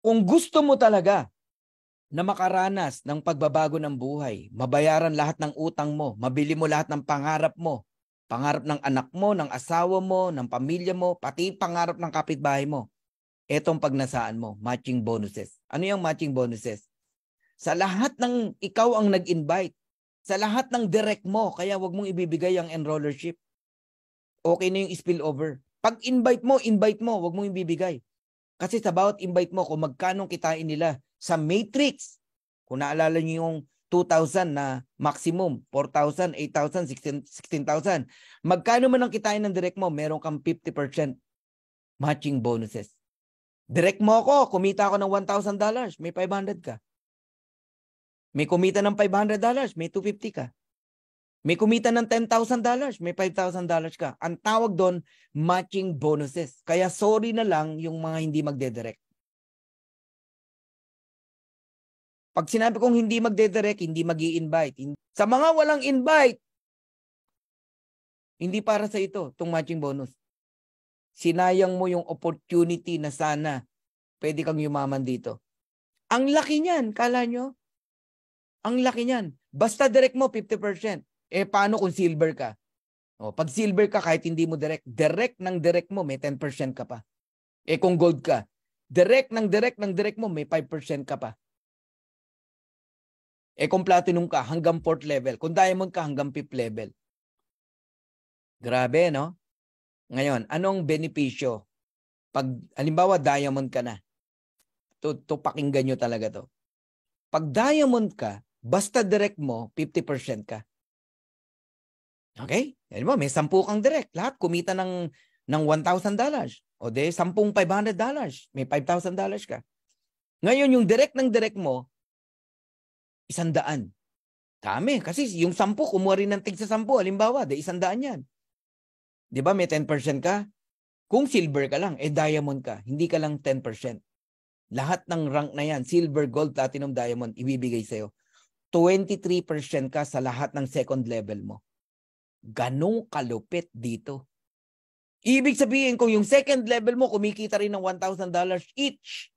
Kung gusto mo talaga na makaranas ng pagbabago ng buhay, mabayaran lahat ng utang mo, mabili mo lahat ng pangarap mo, pangarap ng anak mo, ng asawa mo, ng pamilya mo, pati pangarap ng kapitbahay mo, etong pagnasaan mo, matching bonuses. Ano yung matching bonuses? Sa lahat ng ikaw ang nag-invite, sa lahat ng direct mo, kaya wag mong ibibigay ang enrollership. Okay na yung spillover. Pag invite mo, wag mong ibibigay. Kasi sa bawat invite mo, kung magkano kitain nila sa matrix, kung naalala niyo yung 2,000 na maximum, 4,000, 8,000, 16,000, magkano man ang kitain ng direct mo, meron kang 50% matching bonuses. Direct mo ako, kumita ako ng $1,000, may 500 ka. May kumita ng $500, may 250 ka. May kumita ng $10,000, may $5,000 ka. Ang tawag doon, matching bonuses. Kaya sorry na lang yung mga hindi magdedirect. Pag sinabi kong hindi magdedirect, hindi mag-i-invite. Sa mga walang invite, hindi para sa ito, itong matching bonus. Sinayang mo yung opportunity na sana pwede kang yumaman dito. Ang laki niyan, kala nyo? Ang laki niyan. Basta direct mo, 50%. Paano kung silver ka? Pag silver ka, kahit hindi mo direct ng direct mo, may 10% ka pa. Kung gold ka, direct ng direct mo, may 5% ka pa. Kung platinum ka, hanggang 4th level. Kung diamond ka, hanggang 5th level. Grabe, no? Ngayon, anong benepisyo? Pag, halimbawa, diamond ka na. To pakinggan nyo talaga to. Pag diamond ka, basta direct mo, 50% ka. Okay? Alam mo, may 10 kang direct. Lahat kumita ng $1,000. O de, 10 $500. May $5,000 ka. Ngayon, yung direct ng direct mo, 100. Dami. Kasi yung 10, kumuha rin ng tig sa 10. Halimbawa, de 100 yan. Di ba, may 10% ka? Kung silver ka lang, diamond ka. Hindi ka lang 10%. Lahat ng rank na yan, silver, gold, platinum, diamond, ibibigay sa'yo. 23% ka sa lahat ng second level mo. Ganong kalupit dito. Ibig sabihin, kung yung second level mo, kumikita rin ng $1,000 each,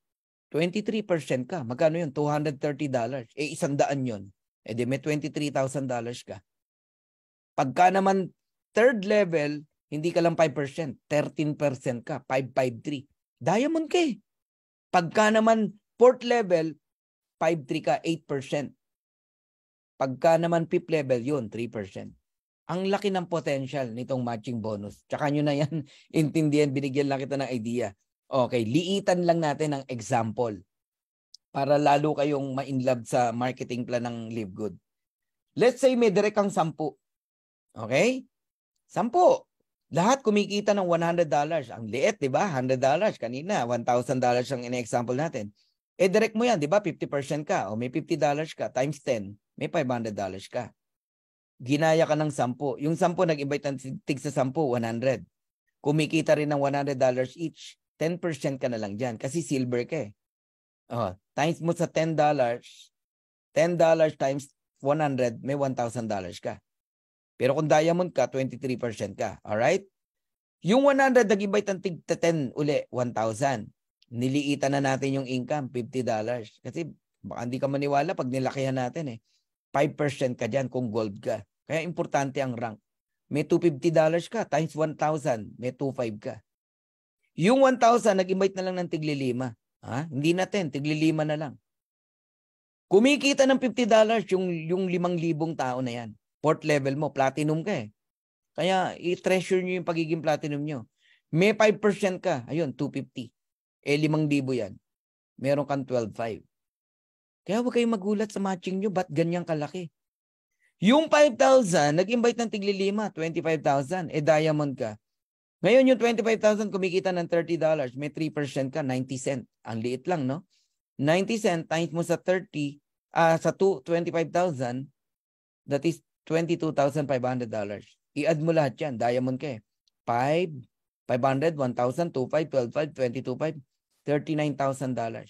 23% ka. Magkano yun? $230. 100 yun. Di may $23,000 ka. Pagka naman third level, hindi ka lang 5%, 13% ka, 553. Diamond ka eh. Pagka naman fourth level, 5-3 ka, 8%. Pagka naman fifth level, yun, 3%. Ang laki ng potential nitong matching bonus. Tsaka nyo na yan intindihan, binigyan lang kita ng idea. Okay, liitan lang natin ng example para lalo kayong ma-inlove sa marketing plan ng Live Good. Let's say may direct kang 10. Okay? 10. Lahat kumikita ng $100. Ang liit, di ba? $100. Kanina, $1,000 ang in-example natin. Direct mo yan, di ba? 50% ka. O may $50 ka. Times 10, may $500 ka. Ginaya ka ng 10. Yung 10, nag-invite ng tig sa 10, 100. Kumikita rin ng $100 each. 10% ka na lang dyan. Kasi silver ka eh. Times mo sa $10. $10 times 100, may $1,000 ka. Pero kung diamond ka, 23% ka. Alright? Yung 100, nag-invite ng tig 10 uli, 1,000. Niliitan na natin yung income, $50. Kasi baka hindi ka maniwala pag nilakihan natin eh. 5% ka dyan kung gold ka. Kaya importante ang rank. May $250 ka, times 1,000, may 2,500 ka. Yung 1,000, nag-invite na lang ng tigli 5. Hindi na 10, tigli 5 na lang. Kumikita ng $50 yung 5,000 tao na yan. Fourth level mo, platinum ka eh. Kaya i-treasure nyo yung pagiging platinum nyo. May 5% ka, ayun, 250. 5,000 yan. Meron kang 12,500. Kaya huwag kayong magulat sa matching nyo, ba't ganyang kalaki? Yung 5,000, nag-invite ng tigli 5, 25,000, diamond ka. Ngayon yung 25,000 kumikita ng $30, may 3% ka, 90 cent. Ang liit lang, no? 90 cent times mo sa 30, sa 25,000, that is $22,500. I-add mo lahat yan. Diamond ka eh. 5, 500, 1,000, 2,500, 12,500, 22,500, $39,000.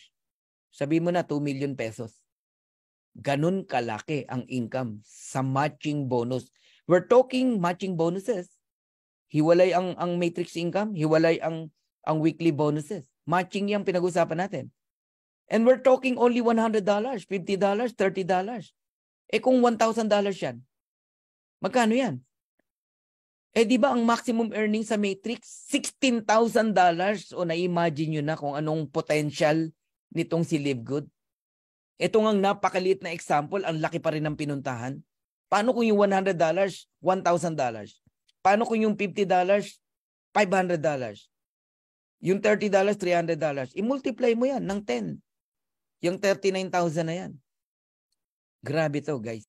Sabi mo na 2 million pesos. Ganun kalaki ang income sa matching bonus. We're talking matching bonuses. Hiwalay ang matrix income, hiwalay ang weekly bonuses. Matching yung pinag-usapan natin. And we're talking only $100, $50, $30. Eh kung $1,000 yan, magkano yan? Eh di ba ang maximum earnings sa Matrix, $16,000? O na-imagine nyo na kung anong potential nitong si Livegood? Ito ngang napakaliit na example, ang laki pa rin ng pinuntahan. Paano kung yung $100, $1,000? Paano kung yung $50, $500? Yung $30, $300? I-multiply mo yan ng 10. Yung 39,000 na yan. Grabe to, guys.